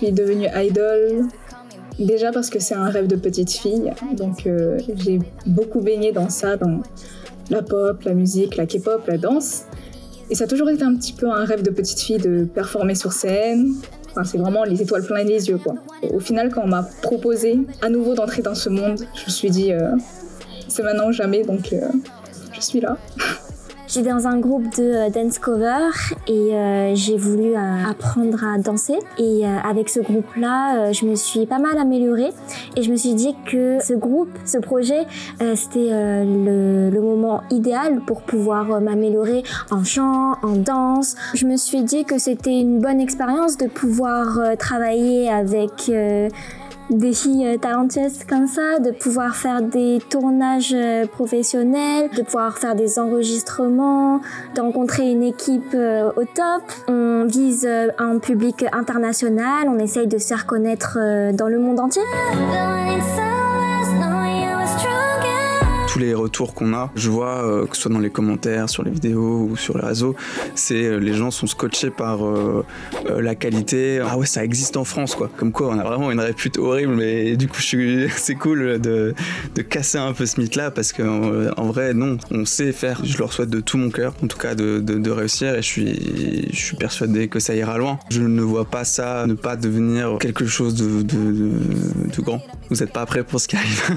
suis devenue idol. Déjà parce que c'est un rêve de petite fille, donc j'ai beaucoup baigné dans ça, dans la pop, la musique, la K-pop, la danse. Et ça a toujours été un petit peu un rêve de petite fille de performer sur scène. Enfin, c'est vraiment les étoiles plein les yeux, quoi. Et au final, quand on m'a proposé à nouveau d'entrer dans ce monde, je me suis dit c'est maintenant ou jamais, donc je suis là. J'étais dans un groupe de dance cover et j'ai voulu apprendre à danser. Et avec ce groupe-là, je me suis pas mal améliorée. Et je me suis dit que ce groupe, ce projet, c'était le moment idéal pour pouvoir m'améliorer en chant, en danse. Je me suis dit que c'était une bonne expérience de pouvoir travailler avec des filles talentueuses comme ça, de pouvoir faire des tournages professionnels, de pouvoir faire des enregistrements, de rencontrer une équipe au top. On vise un public international, on essaye de se faire connaître dans le monde entier. Tous les retours qu'on a, je vois que ce soit dans les commentaires, sur les vidéos ou sur les réseaux, c'est les gens sont scotchés par la qualité. Ah ouais, ça existe en France, quoi. Comme quoi, on a vraiment une répute horrible, mais du coup, c'est cool de casser un peu ce mythe-là, parce qu'en vrai, non, on sait faire. Je leur souhaite de tout mon cœur, en tout cas, de réussir, et je suis persuadé que ça ira loin. Je ne vois pas ça ne pas devenir quelque chose de grand. Vous n'êtes pas prêts pour ce qui arrive.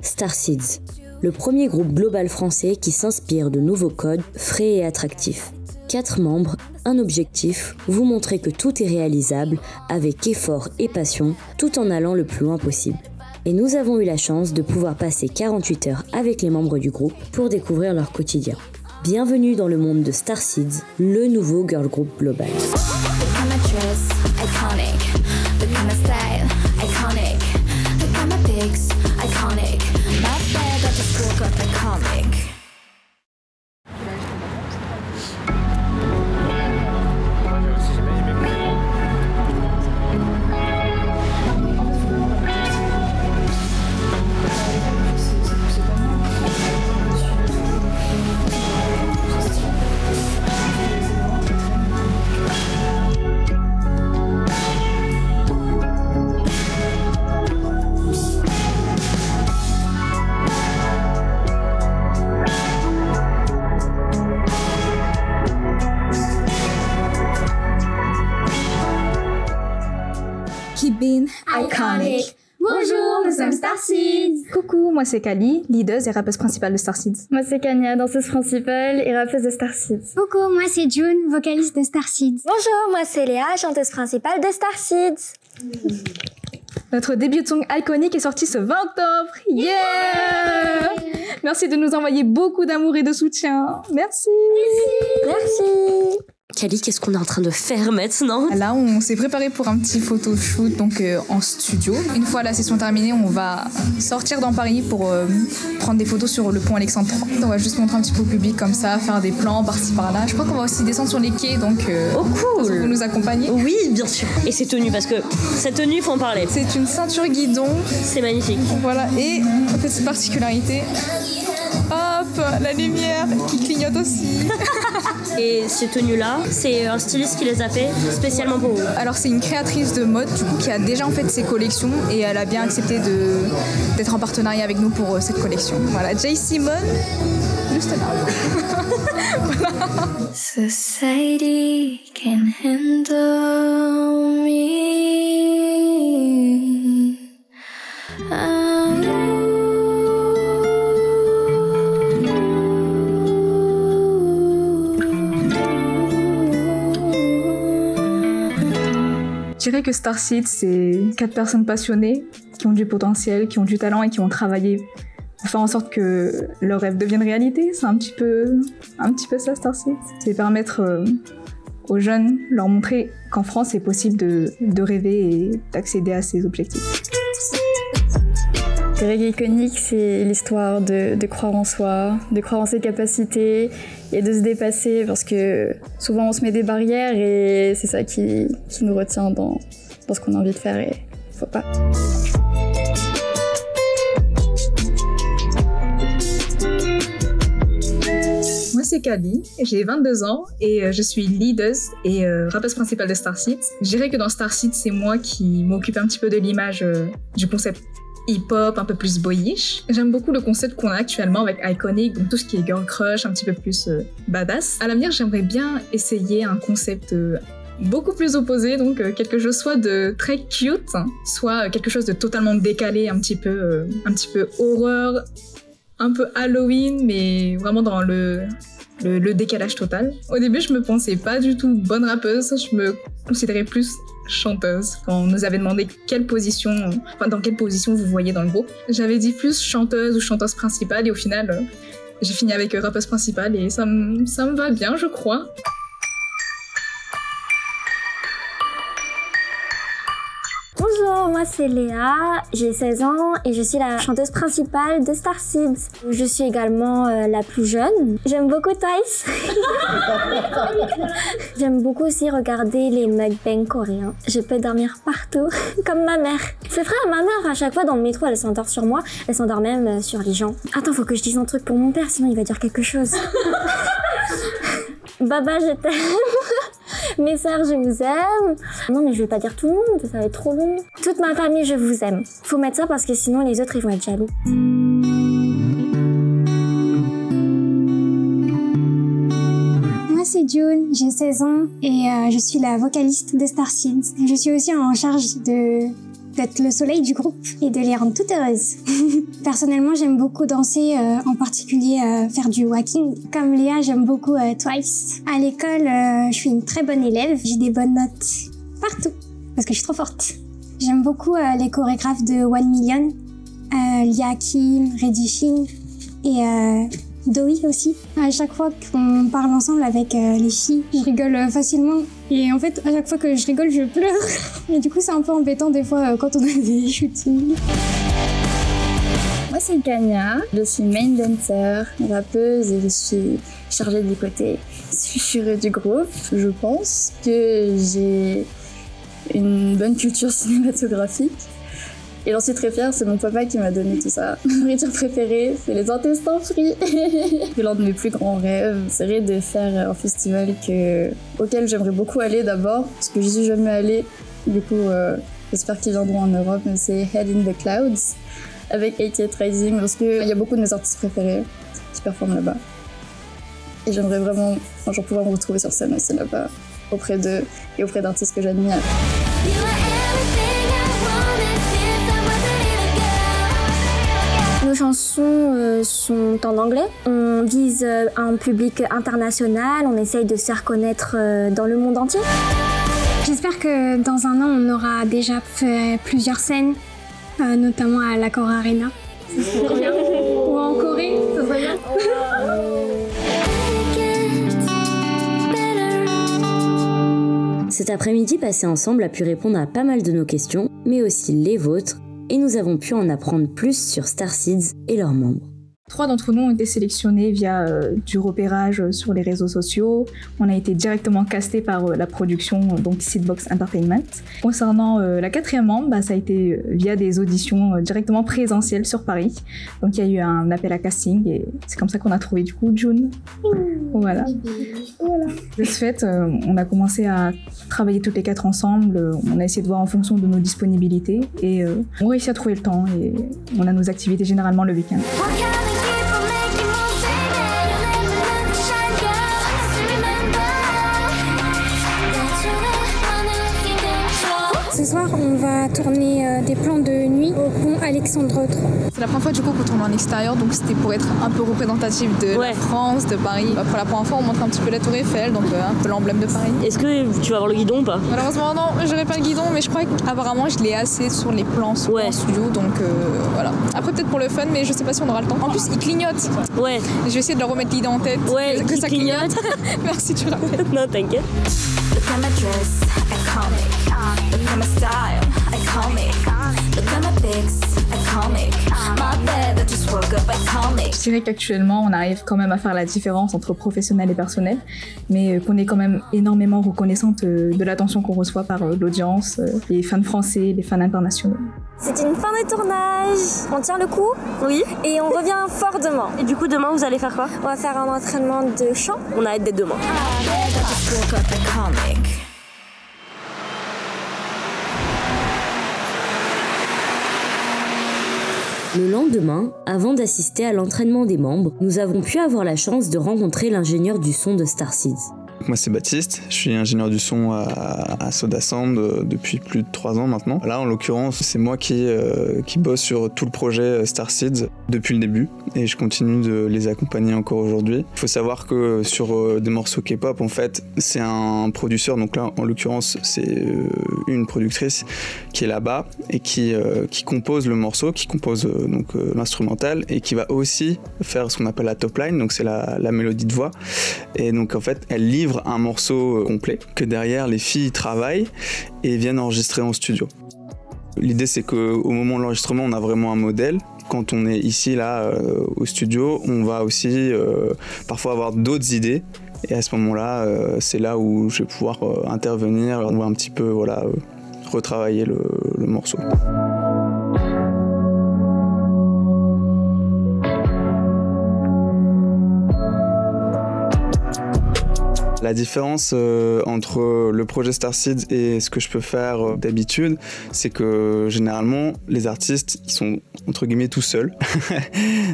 Starseeds, le premier groupe global français qui s'inspire de nouveaux codes frais et attractifs. 4 membres, un objectif, vous montrer que tout est réalisable avec effort et passion, tout en allant le plus loin possible. Et nous avons eu la chance de pouvoir passer 48 heures avec les membres du groupe pour découvrir leur quotidien. Bienvenue dans le monde de Starseeds, le nouveau girl group global. Keep being iconic. Bonjour, nous sommes Starseeds. Coucou, moi c'est Kali, leaduse et rappeuse principale de Starseeds. Moi c'est Kanya, danseuse principale et rappeuse de Starseeds. Coucou, moi c'est June, vocaliste de Starseeds. Bonjour, moi c'est Léa, chanteuse principale de Starseeds. Notre début de song iconique est sorti ce 20 octobre. Yeah! Merci de nous envoyer beaucoup d'amour et de soutien. Merci. Merci. Kali, qu'est-ce qu'on est en train de faire maintenant? Là, on s'est préparé pour un petit photoshoot donc en studio. Une fois la session terminée, on va sortir dans Paris pour prendre des photos sur le pont Alexandre III. On va juste montrer un petit peu au public comme ça, faire des plans par-ci par-là. Je crois qu'on va aussi descendre sur les quais, donc oh cool! vous nous accompagnez. Oui, bien sûr. Et ces tenues, parce que cette tenue, il faut en parler. C'est une ceinture guidon. C'est magnifique. Voilà, et en fait, cette particularité. Hop, la lumière qui clignote aussi. Et ces tenues-là, c'est un styliste qui les a fait spécialement pour vous. Alors c'est une créatrice de mode du coup qui a déjà en fait ses collections et elle a bien accepté d'être en partenariat avec nous pour cette collection. Voilà, Jay Simon, juste là. Voilà. Society can handle me. Je dirais que Starseeds, c'est 4 personnes passionnées qui ont du potentiel, qui ont du talent et qui ont travaillé pour faire en sorte que leur rêve devienne réalité. C'est un petit peu ça, Starseeds. C'est permettre aux jeunes, leur montrer qu'en France, c'est possible de rêver et d'accéder à ses objectifs. Je dirais qu'iconique, c'est l'histoire de croire en soi, de croire en ses capacités et de se dépasser parce que souvent on se met des barrières et c'est ça qui nous retient dans ce qu'on a envie de faire et faut pas. c'est Kali, j'ai 22 ans et je suis leaduse et rappeuse principale de Starseeds. Je dirais que dans Starseeds, c'est moi qui m'occupe un petit peu de l'image du concept hip-hop, un peu plus boyish. J'aime beaucoup le concept qu'on a actuellement avec Iconic, donc tout ce qui est girl crush, un petit peu plus badass. À l'avenir, j'aimerais bien essayer un concept beaucoup plus opposé, donc quelque chose soit de très cute, soit quelque chose de totalement décalé, un petit peu horreur, un peu Halloween, mais vraiment dans le décalage total. Au début, je me pensais pas du tout bonne rappeuse, je me considérais plus chanteuse. Quand on nous avait demandé dans quelle position vous voyez dans le groupe, j'avais dit plus chanteuse ou chanteuse principale et au final, j'ai fini avec rappeuse principale et ça me va bien, je crois. Bonjour, moi c'est Léa, j'ai 16 ans et je suis la chanteuse principale de Starseeds. Je suis également la plus jeune. J'aime beaucoup Twice. J'aime beaucoup aussi regarder les mukbangs coréens. Je peux dormir partout, comme ma mère. C'est vrai, ma mère, à chaque fois dans le métro, elle s'endort sur moi. Elle s'endort même sur les gens. Attends, faut que je dise un truc pour mon père, sinon il va dire quelque chose. Baba, je t'aime. Mes sœurs, je vous aime. Non, mais je vais pas dire tout le monde, ça va être trop long. Toute ma famille, je vous aime. Faut mettre ça parce que sinon les autres, ils vont être jaloux. Moi, c'est June, j'ai 16 ans et je suis la vocaliste de Starseeds. Je suis aussi en charge d'être le soleil du groupe et de les rendre toutes heureuses. Personnellement, j'aime beaucoup danser, en particulier faire du walking. Comme Léa, j'aime beaucoup Twice. À l'école, je suis une très bonne élève. J'ai des bonnes notes partout parce que je suis trop forte. J'aime beaucoup les chorégraphes de 1 Million, Lia Kim, Reddy Shin et Doi aussi. À chaque fois qu'on parle ensemble avec les filles, je rigole facilement. Et en fait, à chaque fois que je rigole, je pleure. Et du coup, c'est un peu embêtant des fois quand on a des shootings. Moi, c'est Kanya. Je suis main dancer, rappeuse et je suis chargée du côté susurré du groupe. Je pense que j'ai une bonne culture cinématographique. Et j'en suis très fière, c'est mon papa qui m'a donné tout ça. Ma nourriture préférée, c'est les intestins frits. L'un de mes plus grands rêves serait de faire un festival auquel j'aimerais beaucoup aller d'abord, parce que j'y suis jamais allée. Du coup, j'espère qu'ils viendront en Europe, mais c'est Head in the Clouds, avec 88 Rising, parce qu'il y a beaucoup de mes artistes préférés qui performent là-bas. Et j'aimerais vraiment un jour pouvoir me retrouver sur scène aussi là-bas, auprès d'eux et auprès d'artistes que j'admire. Nos chansons sont en anglais. On vise un public international, on essaye de se faire connaître dans le monde entier. J'espère que dans un an, on aura déjà fait plusieurs scènes, notamment à l'Accor Arena. Ou en Corée, ça serait bien. Cet après-midi passé ensemble a pu répondre à pas mal de nos questions, mais aussi les vôtres, et nous avons pu en apprendre plus sur Starseeds et leurs membres. 3 d'entre nous ont été sélectionnés via du repérage sur les réseaux sociaux. On a été directement castés par la production, donc Seedbox Entertainment. Concernant la 4e membre, ça a été via des auditions directement présentielles sur Paris. Donc il y a eu un appel à casting et c'est comme ça qu'on a trouvé du coup June. Voilà. De ce fait, on a commencé à travailler toutes les 4 ensemble. On a essayé de voir en fonction de nos disponibilités et on réussit à trouver le temps et on a nos activités généralement le week-end. Ce soir, on va tourner des plans de nuit au pont Alexandre III. C'est la première fois du coup qu'on tourne en extérieur, donc c'était pour être un peu représentatif de la France, de Paris. Pour la première fois, on montre un petit peu la Tour Eiffel, donc un peu l'emblème de Paris. Est-ce que tu vas avoir le guidon ou pas? Malheureusement non, j'aurai pas le guidon, mais je crois qu'apparemment je l'ai assez sur les plans en studio, donc voilà. Après peut-être pour le fun, mais je sais pas si on aura le temps. En plus, il clignote. Ouais. Je vais essayer de leur remettre l'idée en tête. Ouais, que ça clignote. Merci, tu rappelles. Non, t'inquiète. Look at my dress, iconic. Look at my style, iconic. Look at my pics, iconic. My Je dirais qu'actuellement, on arrive quand même à faire la différence entre professionnel et personnel, mais qu'on est quand même énormément reconnaissante de l'attention qu'on reçoit par l'audience, les fans français, les fans internationaux. C'est une fin de tournage. On tient le coup. Oui. Et on revient fort demain. Et du coup, demain, vous allez faire quoi? On va faire un entraînement de chant. On a hâte d'être demain. Le lendemain, avant d'assister à l'entraînement des membres, nous avons pu avoir la chance de rencontrer l'ingénieur du son de Starseeds. Moi c'est Baptiste, je suis ingénieur du son à Soda Sound depuis plus de 3 ans maintenant. Là en l'occurrence c'est moi qui bosse sur tout le projet Starseeds depuis le début et je continue de les accompagner encore aujourd'hui. Il faut savoir que sur des morceaux K-pop en fait c'est un producteur, donc là en l'occurrence c'est une productrice qui est là-bas et qui compose le morceau, qui compose donc l'instrumental et qui va aussi faire ce qu'on appelle la top line, donc c'est la mélodie de voix et donc en fait elle livre un morceau complet que derrière les filles travaillent et viennent enregistrer en studio. L'idée c'est qu'au moment de l'enregistrement on a vraiment un modèle. Quand on est ici là au studio on va aussi parfois avoir d'autres idées et à ce moment-là c'est là où je vais pouvoir intervenir, on va un petit peu retravailler le morceau. La différence entre le projet Starseeds et ce que je peux faire d'habitude, c'est que généralement les artistes ils sont entre guillemets tout seuls.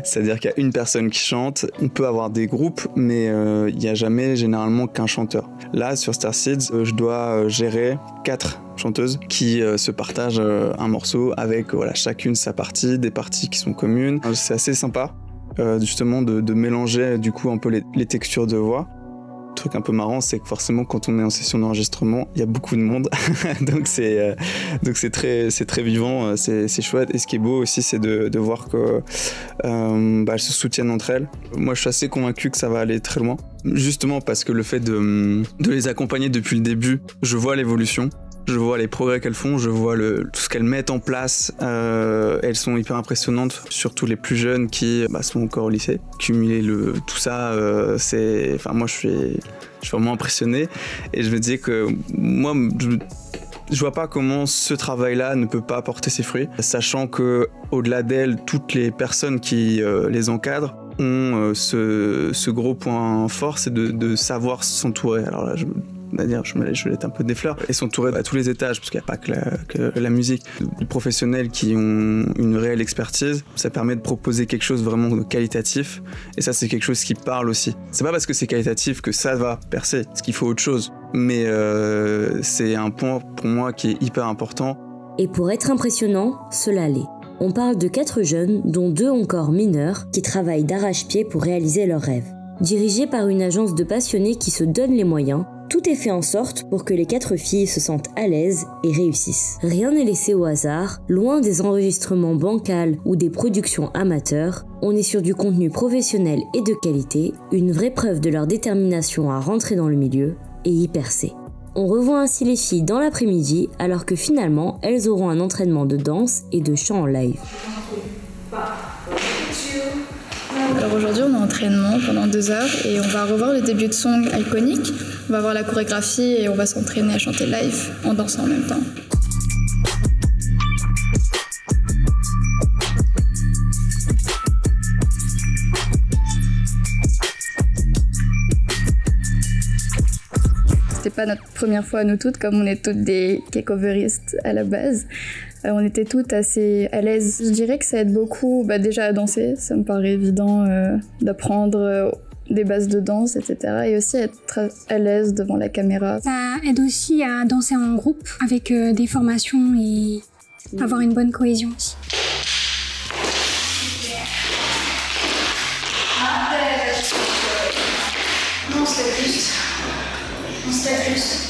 C'est-à-dire qu'il y a une personne qui chante, on peut avoir des groupes mais il n'y a jamais généralement qu'un chanteur. Là sur Starseeds, je dois gérer 4 chanteuses qui se partagent un morceau avec chacune sa partie, des parties qui sont communes. C'est assez sympa justement de mélanger du coup un peu les textures de voix. Le truc un peu marrant, c'est que forcément quand on est en session d'enregistrement, il y a beaucoup de monde, donc c'est très vivant, c'est chouette. Et ce qui est beau aussi, c'est de voir que elles se soutiennent entre elles. Moi, je suis assez convaincu que ça va aller très loin, justement parce que le fait de les accompagner depuis le début, je vois l'évolution. Je vois les progrès qu'elles font, je vois tout ce qu'elles mettent en place. Elles sont hyper impressionnantes, surtout les plus jeunes qui sont encore au lycée. Cumuler tout ça, moi je suis vraiment impressionné. Et je me dis que moi, je vois pas comment ce travail-là ne peut pas porter ses fruits, sachant que au-delà d'elles, toutes les personnes qui les encadrent ont ce gros point fort, c'est de savoir s'entourer. Alors là, je vais être un peu des fleurs et s'entourer à tous les étages parce qu'il n'y a pas que la musique. Les professionnels qui ont une réelle expertise, ça permet de proposer quelque chose vraiment de qualitatif et ça c'est quelque chose qui parle aussi. C'est pas parce que c'est qualitatif que ça va percer, parce qu'il faut autre chose, mais c'est un point pour moi qui est hyper important. Et pour être impressionnant, cela l'est. On parle de 4 jeunes, dont 2 encore mineurs, qui travaillent d'arrache-pied pour réaliser leurs rêves. Dirigés par une agence de passionnés qui se donne les moyens, tout est fait en sorte pour que les 4 filles se sentent à l'aise et réussissent. Rien n'est laissé au hasard, loin des enregistrements bancals ou des productions amateurs, on est sur du contenu professionnel et de qualité, une vraie preuve de leur détermination à rentrer dans le milieu et y percer. On revoit ainsi les filles dans l'après-midi alors que finalement elles auront un entraînement de danse et de chant en live. Alors aujourd'hui on a entraînement pendant 2 heures et on va revoir le début de Song Iconic, on va voir la chorégraphie et on va s'entraîner à chanter live en dansant en même temps. C'était pas notre première fois nous toutes, comme on est toutes des K-coveristes à la base. On était toutes assez à l'aise. Je dirais que ça aide beaucoup déjà à danser, ça me paraît évident d'apprendre des bases de danse, etc. Et aussi être à l'aise devant la caméra. Ça aide aussi à danser en groupe avec des formations et avoir une bonne cohésion aussi. Non, c'était juste. Non, c'était juste.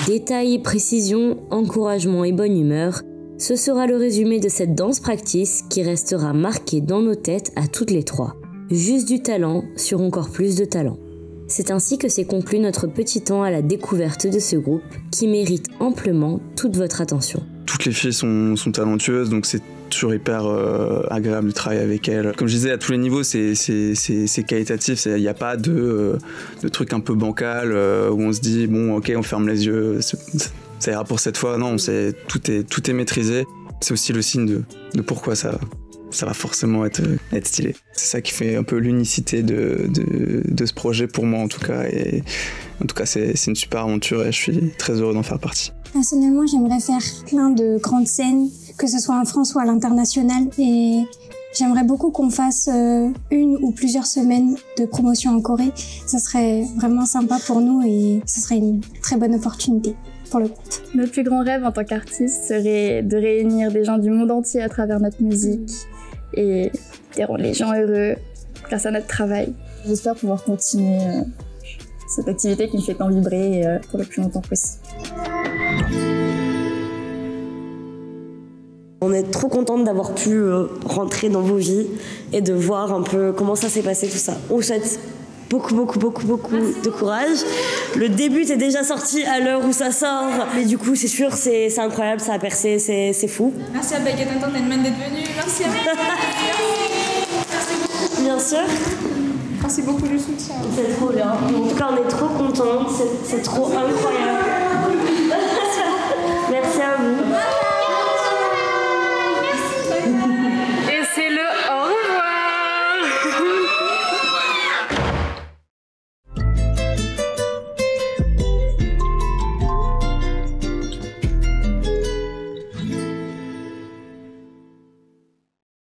Détails, précision, encouragement et bonne humeur, ce sera le résumé de cette danse practice qui restera marquée dans nos têtes à toutes les trois. Juste du talent sur encore plus de talent. C'est ainsi que s'est conclu notre petit temps à la découverte de ce groupe qui mérite amplement toute votre attention. Toutes les filles sont talentueuses, donc c'est toujours hyper agréable de travailler avec elles. Comme je disais, à tous les niveaux, c'est qualitatif. Il n'y a pas de truc un peu bancal où on se dit bon, ok, on ferme les yeux, ça ira pour cette fois. Non, tout est maîtrisé. C'est aussi le signe de pourquoi ça va forcément être stylé. C'est ça qui fait un peu l'unicité de ce projet pour moi en tout cas. Et en tout cas, c'est une super aventure et je suis très heureux d'en faire partie. Personnellement, j'aimerais faire plein de grandes scènes, que ce soit en France ou à l'international. Et j'aimerais beaucoup qu'on fasse une ou plusieurs semaines de promotion en Corée. Ça serait vraiment sympa pour nous et ce serait une très bonne opportunité pour le groupe. Notre plus grand rêve en tant qu'artiste serait de réunir des gens du monde entier à travers notre musique et de rendre les gens heureux grâce à notre travail. J'espère pouvoir continuer cette activité qui me fait tant vibrer pour le plus longtemps possible. On est trop contente d'avoir pu rentrer dans vos vies et de voir un peu comment ça s'est passé tout ça. On vous souhaite beaucoup de courage. Le début est déjà sorti à l'heure où ça sort, mais du coup c'est sûr, c'est incroyable, ça a percé, c'est fou. Merci à Baguette Entertainment d'être venu. Merci à vous. Bien sûr. Merci beaucoup du soutien. C'est trop bien. En tout cas, on est trop contente, c'est trop incroyable.